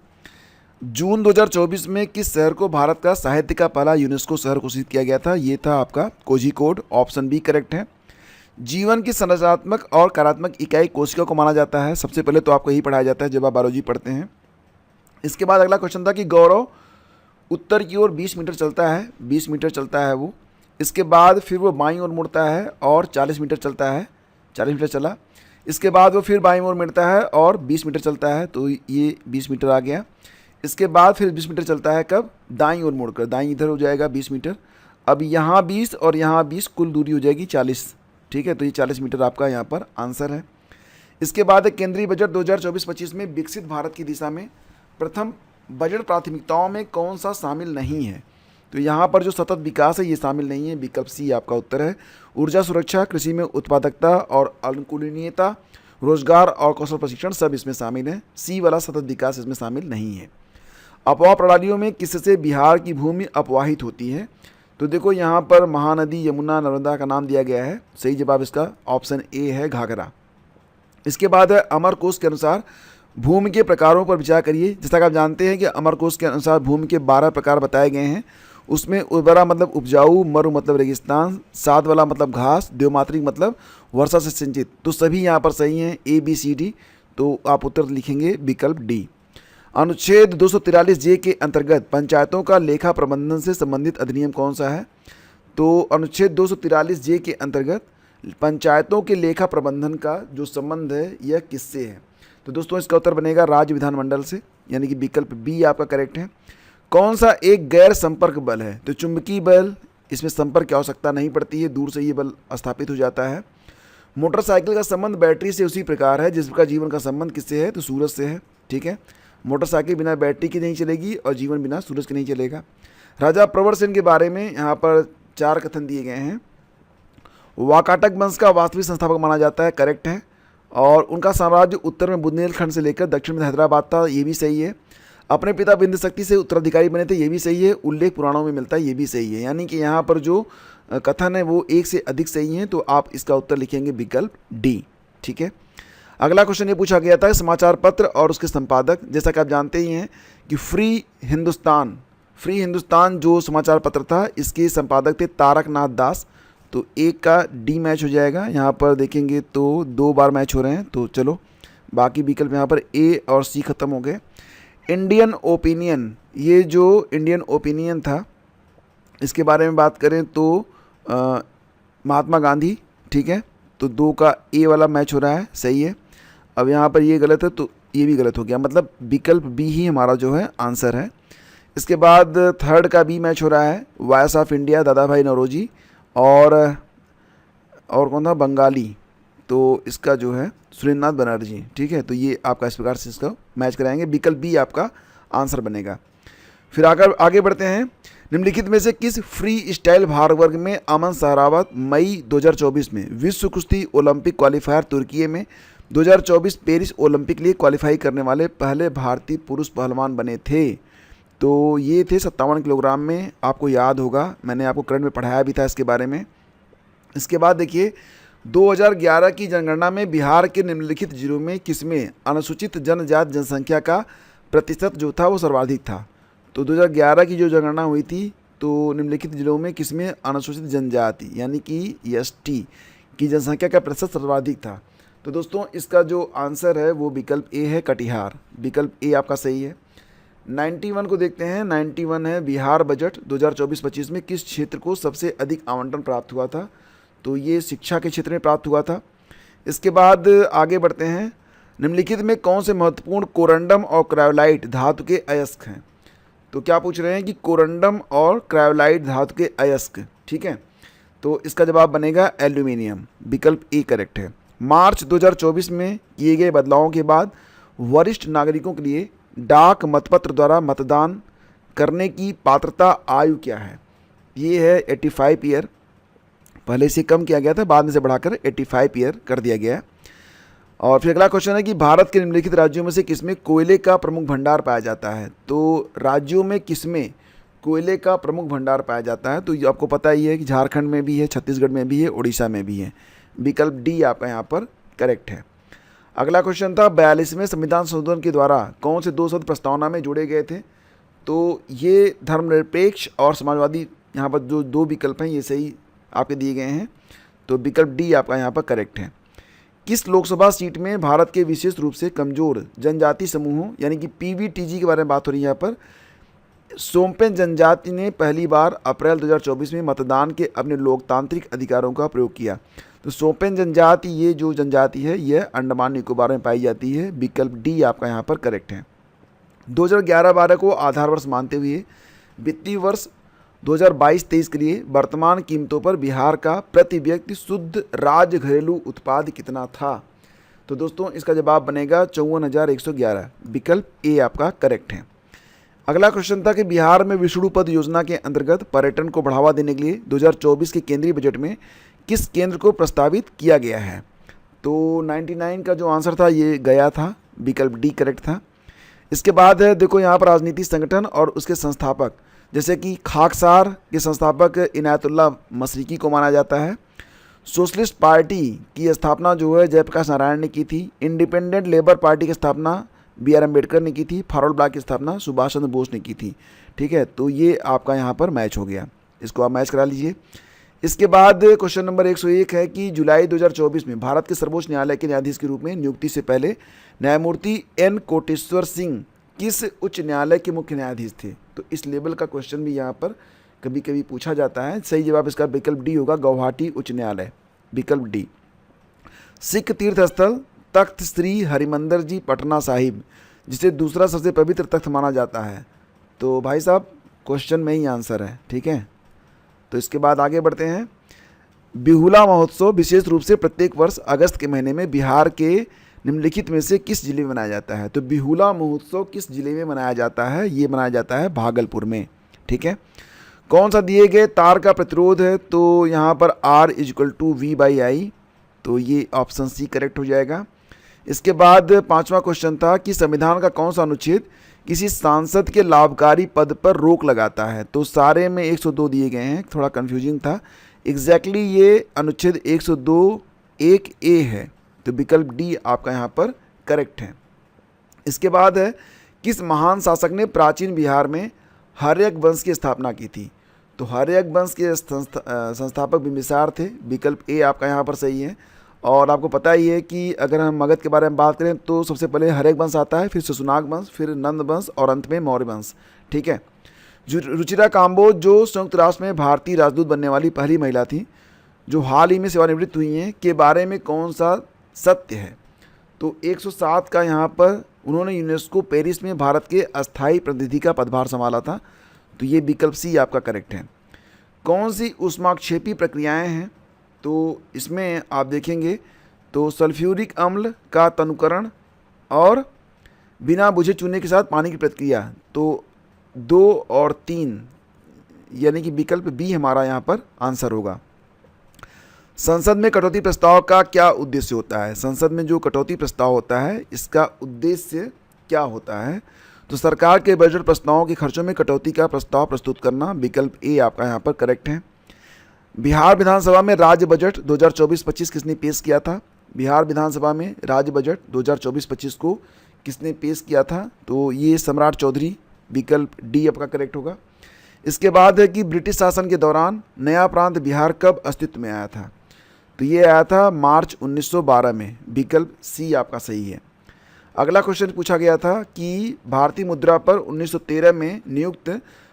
जून 2024 में किस शहर को भारत का साहित्य का पहला यूनेस्को शहर घोषित किया गया था? ये था आपका कोझिकोड, ऑप्शन बी करेक्ट है। जीवन की संरचनात्मक और कार्यात्मक इकाई कोशिका को माना जाता है। सबसे पहले तो आपको यही पढ़ाया जाता है जब आप बायोलॉजी पढ़ते हैं। इसके बाद अगला क्वेश्चन था कि गौरव उत्तर की ओर 20 मीटर चलता है, 20 मीटर चलता है वो। इसके बाद फिर वो बाईं ओर मुड़ता है और 40 मीटर चलता है, 40 मीटर चला। इसके बाद वो फिर बाईं ओर मुड़ता है और 20 मीटर चलता है, तो ये 20 मीटर आ गया। इसके बाद फिर 20 मीटर चलता है कब? दाईं ओर मुड़कर, दाईं इधर हो जाएगा 20 मीटर। अब यहाँ 20 और यहाँ 20, कुल दूरी हो जाएगी 40। ठीक है, तो ये 40 मीटर आपका यहाँ पर आंसर है। इसके बाद केंद्रीय बजट 2024-25 में विकसित भारत की दिशा में प्रथम बजट प्राथमिकताओं में कौन सा शामिल नहीं है? तो यहाँ पर जो सतत विकास है ये शामिल नहीं है, विकल्प सी आपका उत्तर है। ऊर्जा सुरक्षा, कृषि में उत्पादकता और अनुकूलनीयता, रोजगार और कौशल प्रशिक्षण सब इसमें शामिल है। सी वाला सतत विकास इसमें शामिल नहीं है। अपवाह प्रणालियों में किससे बिहार की भूमि अपवाहित होती है? तो देखो यहाँ पर महानदी, यमुना, नर्मदा का नाम दिया गया है। सही जवाब इसका ऑप्शन ए है, घाघरा। इसके बाद है अमरकोश के अनुसार भूमि के प्रकारों पर विचार करिए। जैसा कि आप जानते हैं कि अमरकोश के अनुसार भूमि के 12 प्रकार बताए गए हैं। उसमें उर्वरा मतलब उपजाऊ, मरु मतलब रेगिस्तान, साध वाला मतलब घास, द्विमात्रिक मतलब वर्षा से सिंचित। तो सभी यहाँ पर सही हैं, ए बी सी डी। तो आप उत्तर लिखेंगे विकल्प डी। अनुच्छेद 243 जे के अंतर्गत पंचायतों का लेखा प्रबंधन से संबंधित अधिनियम कौन सा है? तो अनुच्छेद 243 जे के अंतर्गत पंचायतों के लेखा प्रबंधन का जो संबंध है यह किससे है? तो दोस्तों इसका उत्तर बनेगा राज्य विधानमंडल से, यानी कि विकल्प बी आपका करेक्ट है। कौन सा एक गैर संपर्क बल है? तो चुंबकीय बल, इसमें संपर्क की आवश्यकता नहीं पड़ती है, दूर से ये बल स्थापित हो जाता है। मोटरसाइकिल का संबंध बैटरी से उसी प्रकार है जिसका जीवन का संबंध किससे है? तो सूरज से है। ठीक है, मोटरसाइकिल बिना बैटरी के नहीं चलेगी और जीवन बिना सूरज के नहीं चलेगा। राजा प्रवर सेन के बारे में यहाँ पर 4 कथन दिए गए हैं। वाकाटक वंश का वास्तविक संस्थापक माना जाता है, करेक्ट है। और उनका साम्राज्य उत्तर में बुंदेलखंड से लेकर दक्षिण में हैदराबाद था, ये भी सही है। अपने पिता बिंद शक्ति से उत्तराधिकारी बने थे, ये भी सही है। उल्लेख पुराणों में मिलता है, ये भी सही है। यानी कि यहाँ पर जो कथन है वो एक से अधिक सही हैं, तो आप इसका उत्तर लिखेंगे विकल्प डी। ठीक है, अगला क्वेश्चन ये पूछा गया था समाचार पत्र और उसके संपादक। जैसा कि आप जानते ही हैं कि फ्री हिंदुस्तान जो समाचार पत्र था इसके संपादक थे तारकनाथ दास। तो एक का डी मैच हो जाएगा। यहाँ पर देखेंगे तो 2 बार मैच हो रहे हैं, तो चलो बाकी विकल्प यहाँ पर ए और सी खत्म हो गए। इंडियन ओपिनियन, ये जो इंडियन ओपिनियन था इसके बारे में बात करें तो महात्मा गांधी। ठीक है, तो 2 का ए वाला मैच हो रहा है, सही है। अब यहाँ पर ये गलत है तो ये भी गलत हो गया, मतलब विकल्प बी ही हमारा जो है आंसर है। इसके बाद 3rd का बी मैच हो रहा है, वॉइस ऑफ इंडिया दादा भाई नौरोजी और कौन था? बंगाली। तो इसका जो है सुरेंद्रनाथ बनर्जी। ठीक है, तो ये आपका इस प्रकार से इसका मैच कराएंगे, विकल्प बी आपका आंसर बनेगा। फिर आगे बढ़ते हैं। निम्नलिखित में से किस फ्री स्टाइल भार वर्ग में अमन सहरावत मई 2024 में विश्व कुश्ती ओलंपिक क्वालिफायर तुर्की में 2024 पेरिस ओलंपिक के लिए क्वालिफाई करने वाले पहले भारतीय पुरुष पहलवान बने थे? तो ये थे 57 किलोग्राम में, आपको याद होगा, मैंने आपको करंट में पढ़ाया भी था इसके बारे में। इसके बाद देखिए 2011 की जनगणना में बिहार के निम्नलिखित जिलों में किसमें अनुसूचित जनजाति जनसंख्या का प्रतिशत जो था वो सर्वाधिक था? तो 2011 की जो जनगणना हुई थी तो निम्नलिखित जिलों में किसमें अनुसूचित जनजाति यानी कि एसटी की जनसंख्या का प्रतिशत सर्वाधिक था? तो दोस्तों इसका जो आंसर है वो विकल्प ए है, कटिहार। विकल्प ए आपका सही है। 91 को देखते हैं। 91 है बिहार बजट 2024-25 में किस क्षेत्र को सबसे अधिक आवंटन प्राप्त हुआ था? तो ये शिक्षा के क्षेत्र में प्राप्त हुआ था। इसके बाद आगे बढ़ते हैं। निम्नलिखित में कौन से महत्वपूर्ण कोरंडम और क्रायोलाइट धातु के अयस्क हैं? तो क्या पूछ रहे हैं कि कोरंडम और क्रायोलाइट धातु के अयस्क। ठीक है, तो इसका जवाब बनेगा एल्यूमिनियम। विकल्प ए करेक्ट है। मार्च 2024 में किए गए बदलावों के बाद वरिष्ठ नागरिकों के लिए डाक मतपत्र द्वारा मतदान करने की पात्रता आयु क्या है? ये है 85 ईयर। पहले से कम किया गया था, बाद में से बढ़ाकर 85 ईयर कर दिया गया है। और फिर अगला क्वेश्चन है कि भारत के निम्नलिखित राज्यों में से किसमें कोयले का प्रमुख भंडार पाया जाता है? तो राज्यों में किसमें कोयले का प्रमुख भंडार पाया जाता है? तो ये आपको पता ही है कि झारखंड में भी है, छत्तीसगढ़ में भी है, उड़ीसा में भी है। विकल्प डी आपका यहाँ पर करेक्ट है। अगला क्वेश्चन था 42वें संविधान संशोधन के द्वारा कौन से 2 शब्द प्रस्तावना में जोड़े गए थे? तो ये धर्मनिरपेक्ष और समाजवादी, यहाँ पर जो 2 विकल्प हैं ये सही आपके दिए गए हैं, तो विकल्प डी आपका यहाँ पर करेक्ट है। किस लोकसभा सीट में भारत के विशेष रूप से कमजोर जनजाति समूहों यानी कि पीवीटीजी के बारे में बात हो रही है यहाँ पर, सोम्पेन जनजाति ने पहली बार अप्रैल 2024 में मतदान के अपने लोकतांत्रिक अधिकारों का प्रयोग किया? तो सोम्पेन जनजाति, ये जो जनजाति है यह अंडमान निकोबार में पाई जाती है। विकल्प डी आपका यहाँ पर करेक्ट है। 2011-12 को आधार वर्ष मानते हुए वित्तीय वर्ष 2022-23 के लिए वर्तमान कीमतों पर बिहार का प्रति व्यक्ति शुद्ध राज्य घरेलू उत्पाद कितना था? तो दोस्तों इसका जवाब बनेगा 54,111। विकल्प ए आपका करेक्ट है। अगला क्वेश्चन था कि बिहार में विष्णु पद योजना के अंतर्गत पर्यटन को बढ़ावा देने के लिए 2024 के केंद्रीय बजट में किस केंद्र को प्रस्तावित किया गया है? तो 99 का जो आंसर था ये गया था। विकल्प डी करेक्ट था। इसके बाद है देखो यहाँ पर राजनीतिक संगठन और उसके संस्थापक, जैसे कि खाकसार के संस्थापक इनायतुल्लाह मशरिकी को माना जाता है। सोशलिस्ट पार्टी की स्थापना जो है जयप्रकाश नारायण ने की थी। इंडिपेंडेंट लेबर पार्टी की स्थापना बी.आर. अम्बेडकर ने की थी। फॉरवर्ड ब्लॉक की स्थापना सुभाष चंद्र बोस ने की थी। ठीक है, तो ये आपका यहाँ पर मैच हो गया, इसको आप मैच करा लीजिए। इसके बाद क्वेश्चन नंबर 101 है कि जुलाई 2024 में भारत के सर्वोच्च न्यायालय के न्यायाधीश के रूप में नियुक्ति से पहले न्यायमूर्ति एन कोटेश्वर सिंह किस उच्च न्यायालय के मुख्य न्यायाधीश थे? तो इस लेवल का क्वेश्चन भी यहाँ पर कभी कभी पूछा जाता है। सही जवाब इसका विकल्प डी होगा, गुवाहाटी उच्च न्यायालय। विकल्प डी। सिख तीर्थ स्थल तख्त श्री हरिमंदिर जी पटना साहिब, जिसे दूसरा सबसे पवित्र तख्त माना जाता है। तो भाई साहब क्वेश्चन में ही आंसर है। ठीक है, तो इसके बाद आगे बढ़ते हैं। बिहुला महोत्सव विशेष रूप से प्रत्येक वर्ष अगस्त के महीने में बिहार के निम्नलिखित में से किस जिले में मनाया जाता है? तो बिहुला महोत्सव किस जिले में मनाया जाता है? ये मनाया जाता है भागलपुर में। ठीक है, कौन सा दिए गए तार का प्रतिरोध है? तो यहाँ पर R = V/I, तो ये ऑप्शन सी करेक्ट हो जाएगा। इसके बाद 5वां क्वेश्चन था कि संविधान का कौन सा अनुच्छेद किसी सांसद के लाभकारी पद पर रोक लगाता है? तो सारे में 102 दिए गए हैं, थोड़ा कन्फ्यूजिंग था। एग्जैक्टली ये अनुच्छेद 102(1)(a) है, तो विकल्प डी आपका यहाँ पर करेक्ट है। इसके बाद है किस महान शासक ने प्राचीन बिहार में हर्यक वंश की स्थापना की थी? तो हर्यक वंश के संस्थापक बिंबिसार थे। विकल्प ए आपका यहाँ पर सही है। और आपको पता ही है कि अगर हम मगध के बारे में बात करें तो सबसे पहले हर्यक वंश आता है, फिर शिशुनाग वंश, फिर नंद वंश और अंत में मौर्य वंश। ठीक है, रुचिरा काम्बोज जो संयुक्त राष्ट्र में भारतीय राजदूत बनने वाली पहली महिला थी, जो हाल ही में सेवानिवृत्त हुई हैं, के बारे में कौन सा सत्य है? तो 107 का यहाँ पर उन्होंने यूनेस्को पेरिस में भारत के अस्थायी प्रतिनिधि का पदभार संभाला था, तो ये विकल्प सी आपका करेक्ट है। कौन सी ऊष्माक्षेपी प्रक्रियाएं हैं? तो इसमें आप देखेंगे तो सल्फ्यूरिक अम्ल का तनुकरण और बिना बुझे चूने के साथ पानी की प्रक्रिया, तो 2 और 3 यानी कि विकल्प बी हमारा यहाँ पर आंसर होगा। संसद में कटौती प्रस्ताव का क्या उद्देश्य होता है? संसद में जो कटौती प्रस्ताव होता है इसका उद्देश्य क्या होता है? तो सरकार के बजट प्रस्तावों के खर्चों में कटौती का प्रस्ताव प्रस्तुत करना। विकल्प ए आपका यहाँ पर करेक्ट है। बिहार विधानसभा में राज्य बजट 2024-25 किसने पेश किया था? बिहार विधानसभा में राज्य बजट 2024-25 को किसने पेश किया था? तो ये सम्राट चौधरी। विकल्प डी आपका करेक्ट होगा। इसके बाद है कि ब्रिटिश शासन के दौरान नया प्रांत बिहार कब अस्तित्व में आया था? तो ये आया था मार्च 1912 में। विकल्प सी आपका सही है। अगला क्वेश्चन पूछा गया था कि भारतीय मुद्रा पर 1913 में नियुक्त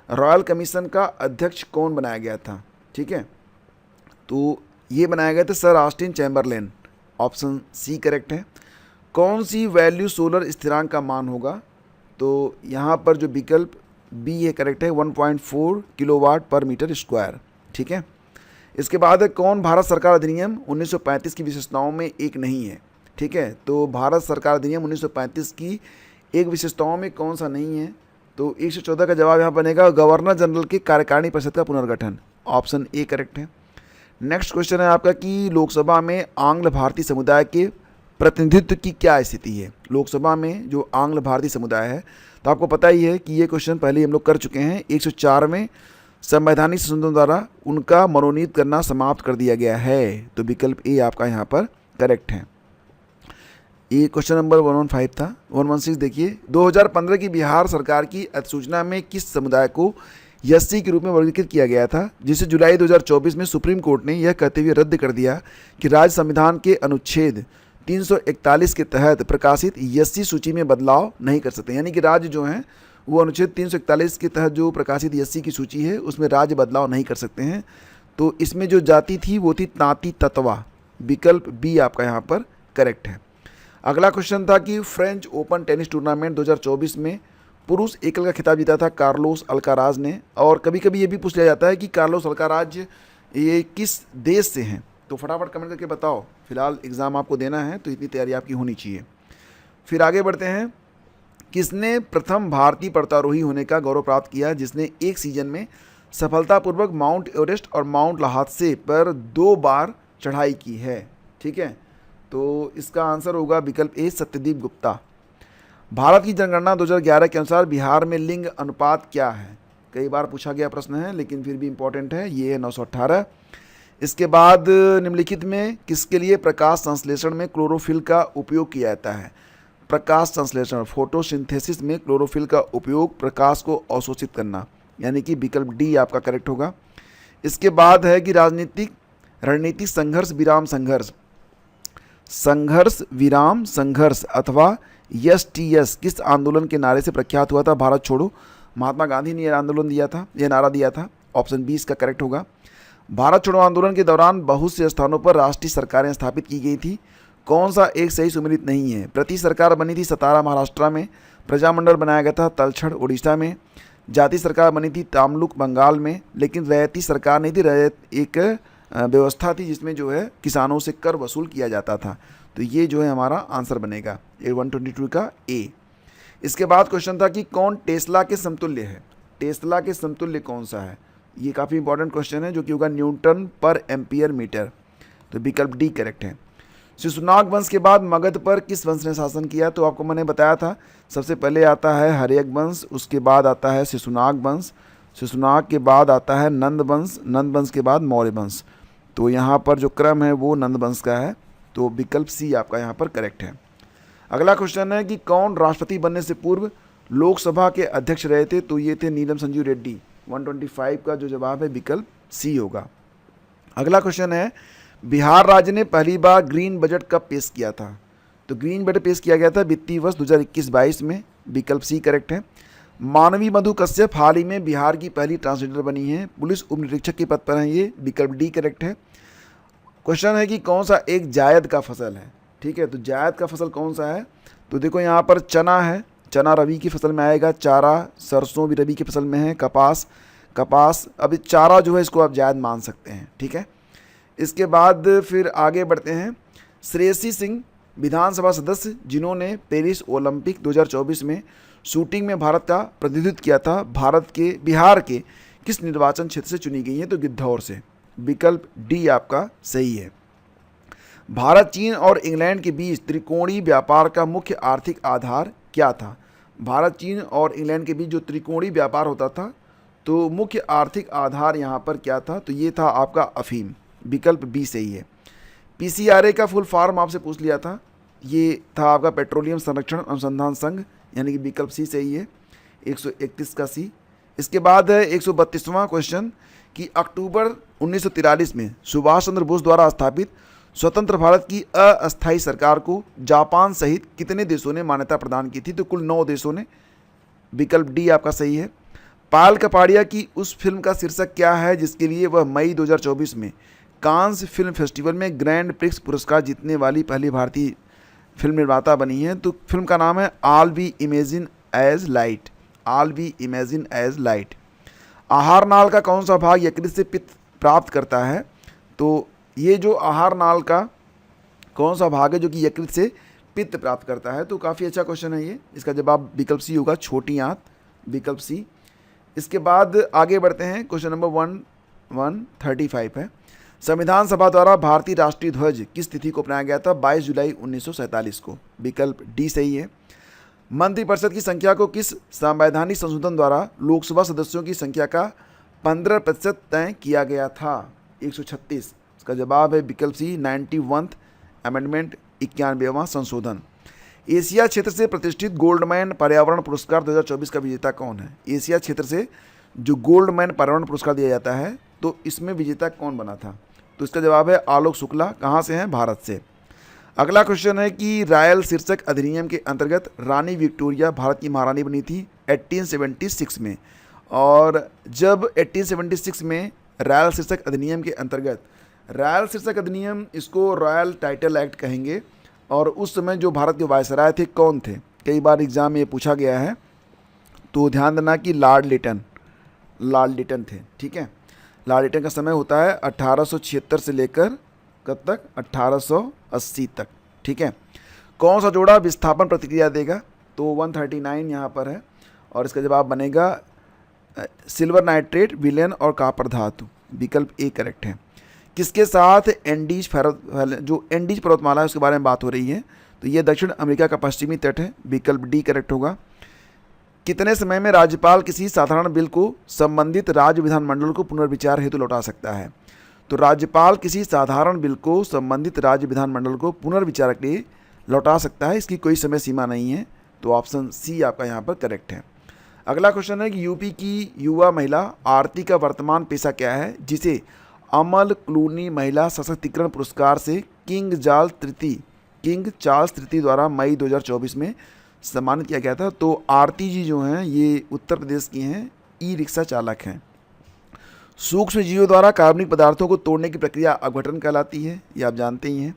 रॉयल कमीशन का अध्यक्ष कौन बनाया गया था? ठीक है, तो ये बनाया गया था sir Austen Chamberlain. Option C correct है। कौन सी वैल्यू सोलर स्थिरांक का मान होगा? तो यहाँ पर जो विकल्प बी है करेक्ट है, 1.4 किलोवाट पर मीटर स्क्वायर। ठीक है, इसके बाद है कौन भारत सरकार अधिनियम 1935 की विशेषताओं में एक नहीं है? ठीक है, तो भारत सरकार अधिनियम 1935 की एक विशेषताओं में कौन सा नहीं है? तो 114 का जवाब यहाँ बनेगा गवर्नर जनरल की कार्यकारिणी परिषद का पुनर्गठन। ऑप्शन ए करेक्ट है। नेक्स्ट क्वेश्चन है आपका कि लोकसभा में आंग्ल भारतीय समुदाय के प्रतिनिधित्व की क्या स्थिति है? लोकसभा में जो आंग्ल भारतीय समुदाय है, तो आपको पता ही है कि ये क्वेश्चन पहले हम लोग कर चुके हैं। 104वें संवैधानिक संशोधन द्वारा उनका मनोनीत करना समाप्त कर दिया गया है, तो विकल्प ए आपका यहाँ पर करेक्ट है। ये क्वेश्चन नंबर 115 था। 116 देखिए, 2015 की बिहार सरकार की अधिसूचना में किस समुदाय को एससी के रूप में वर्गीकृत किया गया था, जिसे जुलाई 2024 में सुप्रीम कोर्ट ने यह कहते हुए रद्द कर दिया कि राज्य संविधान के अनुच्छेद 341 के तहत प्रकाशित एससी सूची में बदलाव नहीं कर सकते। यानी कि राज्य जो हैं वो अनुच्छेद 341 के तहत जो प्रकाशित एससी की सूची है उसमें राज्य बदलाव नहीं कर सकते हैं। तो इसमें जो जाति थी वो थी तांती ततवा। विकल्प बी आपका यहाँ पर करेक्ट है। अगला क्वेश्चन था कि फ्रेंच ओपन टेनिस टूर्नामेंट 2024 में पुरुष एकल का खिताब जीता था कार्लोस अल्काराज ने। और कभी कभी ये भी पूछ लिया जाता है कि कार्लोस अल्काराज ये किस देश से हैं, तो फटाफट कमेंट करके बताओ। फिलहाल एग्ज़ाम आपको देना है तो इतनी तैयारी आपकी होनी चाहिए। फिर आगे बढ़ते हैं, किसने प्रथम भारतीय पर्वतारोही होने का गौरव प्राप्त किया जिसने एक सीजन में सफलतापूर्वक माउंट एवरेस्ट और माउंट ल्हात्से पर 2 बार चढ़ाई की है? ठीक है, तो इसका आंसर होगा विकल्प ए सत्यदीप गुप्ता। भारत की जनगणना 2011 के अनुसार बिहार में लिंग अनुपात क्या है? कई बार पूछा गया प्रश्न है लेकिन फिर भी इम्पोर्टेंट है, ये है 918। इसके बाद निम्नलिखित में किसके लिए प्रकाश संश्लेषण में क्लोरोफिल का उपयोग किया जाता है? प्रकाश संश्लेषण फोटोसिंथेसिस में क्लोरोफिल का उपयोग प्रकाश को अवशोषित करना, यानी कि विकल्प डी आपका करेक्ट होगा। इसके बाद है कि रणनीतिक संघर्ष विराम संघर्ष अथवा एसटीएस किस आंदोलन के नारे से प्रख्यात हुआ था? भारत छोड़ो। महात्मा गांधी ने यह नारा दिया था। ऑप्शन बी इसका करेक्ट होगा। भारत छोड़ो आंदोलन के दौरान बहुत से स्थानों पर राष्ट्रीय सरकारें स्थापित की गई थी। कौन सा एक सही सुमेलित नहीं है? प्रति सरकार बनी थी सतारा महाराष्ट्र में, प्रजामंडल बनाया गया था तलछड़ उड़ीसा में, जाति सरकार बनी थी तामलुक बंगाल में, लेकिन रैयती सरकार नहीं थी, रैयत एक व्यवस्था थी जिसमें जो है किसानों से कर वसूल किया जाता था। तो ये जो है हमारा आंसर बनेगा 122 का ए। इसके बाद क्वेश्चन था कि कौन टेस्ला के समतुल्य है? टेस्ला के समतुल्य कौन सा है? ये काफ़ी इंपॉर्टेंट क्वेश्चन है जो कि होगा न्यूटन पर एम्पियर मीटर। तो विकल्प डी करेक्ट है। शिशुनाग वंश के बाद मगध पर किस वंश ने शासन किया? तो आपको मैंने बताया था, सबसे पहले आता है हर्यक वंश, उसके बाद आता है शिशुनाग वंश, शिशुनाग के बाद आता है नंद वंश, नंद वंश के बाद मौर्य वंश। तो यहाँ पर जो क्रम है वो नंद वंश का है। तो विकल्प सी आपका यहाँ पर करेक्ट है। अगला क्वेश्चन है कि कौन राष्ट्रपति बनने से पूर्व लोकसभा के अध्यक्ष रहे थे? तो ये थे नीलम संजीव रेड्डी। 125 का जो जवाब है विकल्प सी होगा। अगला क्वेश्चन है, बिहार राज्य ने पहली बार ग्रीन बजट कब पेश किया था? तो ग्रीन बजट पेश किया गया था वित्तीय वर्ष 2021-22 में। विकल्प सी करेक्ट है। मानवी मधु कश्यप हाल ही में बिहार की पहली ट्रांसजेंडर बनी है, पुलिस उप निरीक्षक के पद पर हैं ये। विकल्प डी करेक्ट है। क्वेश्चन है कि कौन सा एक जायद का फसल है? ठीक है, तो जायद का फसल कौन सा है? तो देखो यहाँ पर चना है, चना रबी की फसल में आएगा, चारा सरसों भी रबी की फसल में है, कपास अभी चारा जो है इसको आप जायद मान सकते हैं। ठीक है, इसके बाद फिर आगे बढ़ते हैं। श्रेयसी सिंह विधानसभा सदस्य जिन्होंने पेरिस ओलंपिक 2024 में शूटिंग में भारत का प्रतिनिधित्व किया था, बिहार के किस निर्वाचन क्षेत्र से चुनी गई हैं? तो गिद्धौर से। विकल्प डी आपका सही है। भारत, चीन और इंग्लैंड के बीच त्रिकोणीय व्यापार का मुख्य आर्थिक आधार क्या था? भारत, चीन और इंग्लैंड के बीच जो त्रिकोणीय व्यापार होता था तो मुख्य आर्थिक आधार यहाँ पर क्या था? तो ये था आपका अफीम। विकल्प बी सही है। पीसीआरए का फुल फॉर्म आपसे पूछ लिया था, ये था आपका पेट्रोलियम संरक्षण अनुसंधान संघ, यानी कि विकल्प सी सही है। 131 का सी। इसके बाद है 132वां क्वेश्चन कि अक्टूबर 1943 में सुभाष चंद्र बोस द्वारा स्थापित स्वतंत्र भारत की अस्थायी सरकार को जापान सहित कितने देशों ने मान्यता प्रदान की थी? तो कुल 9 देशों ने। विकल्प डी आपका सही है। पायल कपाड़िया की उस फिल्म का शीर्षक क्या है जिसके लिए वह मई 2024 में कांस फिल्म फेस्टिवल में ग्रैंड प्रिक्स पुरस्कार जीतने वाली पहली भारतीय फिल्म निर्माता बनी है? तो फिल्म का नाम है all we imagine as light. All we imagine as light. आहार नाल का कौन सा भाग यकृत से पित्त प्राप्त करता है? तो ये जो आहार नाल का कौन सा भाग है जो कि यकृत से पित्त प्राप्त करता है? तो काफ़ी अच्छा क्वेश्चन है ये। इसका जवाब विकल्प सी होगा, छोटी आंत। विकल्प सी। इसके बाद आगे बढ़ते हैं, क्वेश्चन नंबर 135 है। संविधान सभा द्वारा भारतीय राष्ट्रीय ध्वज किस तिथि को अपनाया गया था? 22 जुलाई 1947 को। विकल्प डी सही है। मंत्रिपरिषद की संख्या को किस संवैधानिक संशोधन द्वारा लोकसभा सदस्यों की संख्या का 15% तय किया गया था? 136। इसका जवाब है विकल्प सी 91th अमेंडमेंट, 91वां संशोधन। एशिया क्षेत्र से प्रतिष्ठित गोल्डमैन पर्यावरण पुरस्कार 2024 का विजेता कौन है? एशिया क्षेत्र से जो गोल्डमैन पर्यावरण पुरस्कार दिया जाता है, तो इसमें विजेता कौन बना था? तो इसका जवाब है आलोक शुक्ला। कहाँ से हैं? भारत से। अगला क्वेश्चन है कि रायल शीर्षक अधिनियम के अंतर्गत रानी विक्टोरिया भारत की महारानी बनी थी 1876 में। और जब 1876 में रायल शीर्षक अधिनियम के अंतर्गत, रायल शीर्षक अधिनियम इसको रॉयल टाइटल एक्ट कहेंगे, और उस समय जो भारत के वायसराय थे कौन थे? कई बार एग्जाम में ये पूछा गया है, तो ध्यान देना कि लॉर्ड लिटन थे। ठीक है, लॉर्ड लिटन का समय होता है 1876 से लेकर कब तक? 1880 तक। ठीक है, कौन सा जोड़ा विस्थापन प्रतिक्रिया देगा? तो 139 यहाँ पर है, और इसका जवाब बनेगा सिल्वर नाइट्रेट, विलेन और कॉपर धातु। विकल्प ए करेक्ट है। किसके साथ एंडीज जो एंडीज पर्वतमाला है उसके बारे में बात हो रही है, तो ये दक्षिण अमेरिका का पश्चिमी तट है। विकल्प डी करेक्ट होगा। कितने समय में राज्यपाल किसी साधारण बिल को संबंधित राज्य विधानमंडल को पुनर्विचार हेतु लौटा सकता है? तो राज्यपाल किसी साधारण बिल को संबंधित राज्य विधानमंडल को पुनर्विचार के लिए लौटा सकता है, इसकी कोई समय सीमा नहीं है। तो ऑप्शन सी आपका यहाँ पर करेक्ट है। अगला क्वेश्चन है कि यूपी की युवा महिला आरती का वर्तमान पेशा क्या है, जिसे अमल क्लूनी महिला सशक्तिकरण पुरस्कार से किंग चार्ल्स तृतीय द्वारा मई 2024 में सम्मानित किया गया था? तो आरती जी जो हैं ये उत्तर प्रदेश की हैं, ई रिक्शा चालक हैं। सूक्ष्म जीवों द्वारा कार्बनिक पदार्थों को तोड़ने की प्रक्रिया अपघटन कहलाती है, ये आप जानते ही हैं।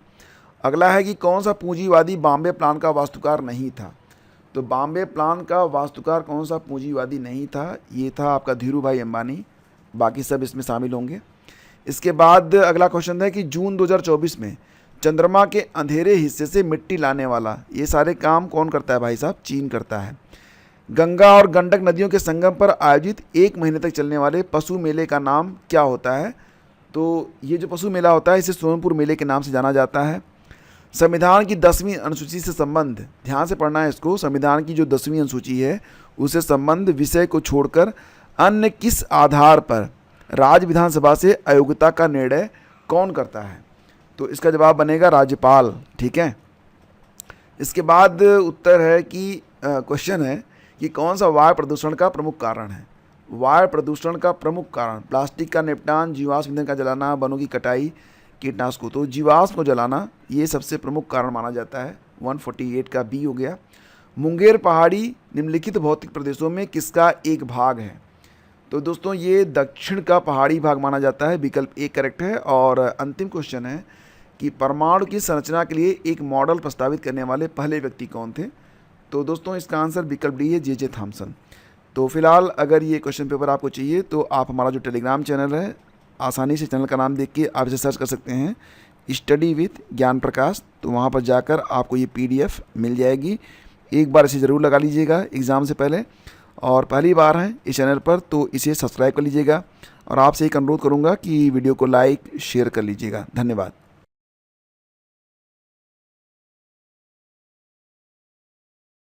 अगला है कि कौन सा पूंजीवादी बॉम्बे प्लान का वास्तुकार नहीं था? तो बॉम्बे प्लान का वास्तुकार कौन सा पूंजीवादी नहीं था? ये था आपका धीरू भाई अंबानी, बाकी सब इसमें शामिल होंगे। इसके बाद अगला क्वेश्चन है कि जून 2024 में चंद्रमा के अंधेरे हिस्से से मिट्टी लाने वाला, ये सारे काम कौन करता है भाई साहब? चीन करता है। गंगा और गंडक नदियों के संगम पर आयोजित 1 महीने तक चलने वाले पशु मेले का नाम क्या होता है? तो ये जो पशु मेला होता है इसे सोनपुर मेले के नाम से जाना जाता है। संविधान की 10वीं अनुसूची से संबंध, ध्यान से पढ़ना है इसको, संविधान की जो 10वीं अनुसूची है उससे संबंध विषय को छोड़कर अन्य किस आधार पर राज्य विधानसभा से अयोग्यता का निर्णय कौन करता है? तो इसका जवाब बनेगा राज्यपाल। ठीक है, इसके बाद उत्तर है कि क्वेश्चन है कि कौन सा वायु प्रदूषण का प्रमुख कारण है? वायु प्रदूषण का प्रमुख कारण प्लास्टिक का निपटान, जीवाश्म ईंधन का जलाना, वनों की कटाई, कीटनाशकों। तो जीवाश्म को जलाना ये सबसे प्रमुख कारण माना जाता है। 148 का बी हो गया। मुंगेर पहाड़ी निम्नलिखित भौतिक प्रदेशों में किसका एक भाग है? तो दोस्तों ये दक्षिण का पहाड़ी भाग माना जाता है। विकल्प ए करेक्ट है। और अंतिम क्वेश्चन है कि परमाणु की संरचना के लिए एक मॉडल प्रस्तावित करने वाले पहले व्यक्ति कौन थे? तो दोस्तों इसका आंसर विकल्प डी है, जे थॉमसन। तो फिलहाल अगर ये क्वेश्चन पेपर आपको चाहिए तो आप हमारा जो टेलीग्राम चैनल है, आसानी से चैनल का नाम देख के आप इसे सर्च कर सकते हैं, स्टडी विथ ज्ञान प्रकाश। तो वहाँ पर जाकर आपको ये PDF मिल जाएगी। एक बार इसे ज़रूर लगा लीजिएगा एग्ज़ाम से पहले, और पहली बार हैं इस चैनल पर तो इसे सब्सक्राइब कर लीजिएगा। और आपसे एक अनुरोध करूँगा कि वीडियो को लाइक शेयर कर लीजिएगा। धन्यवाद।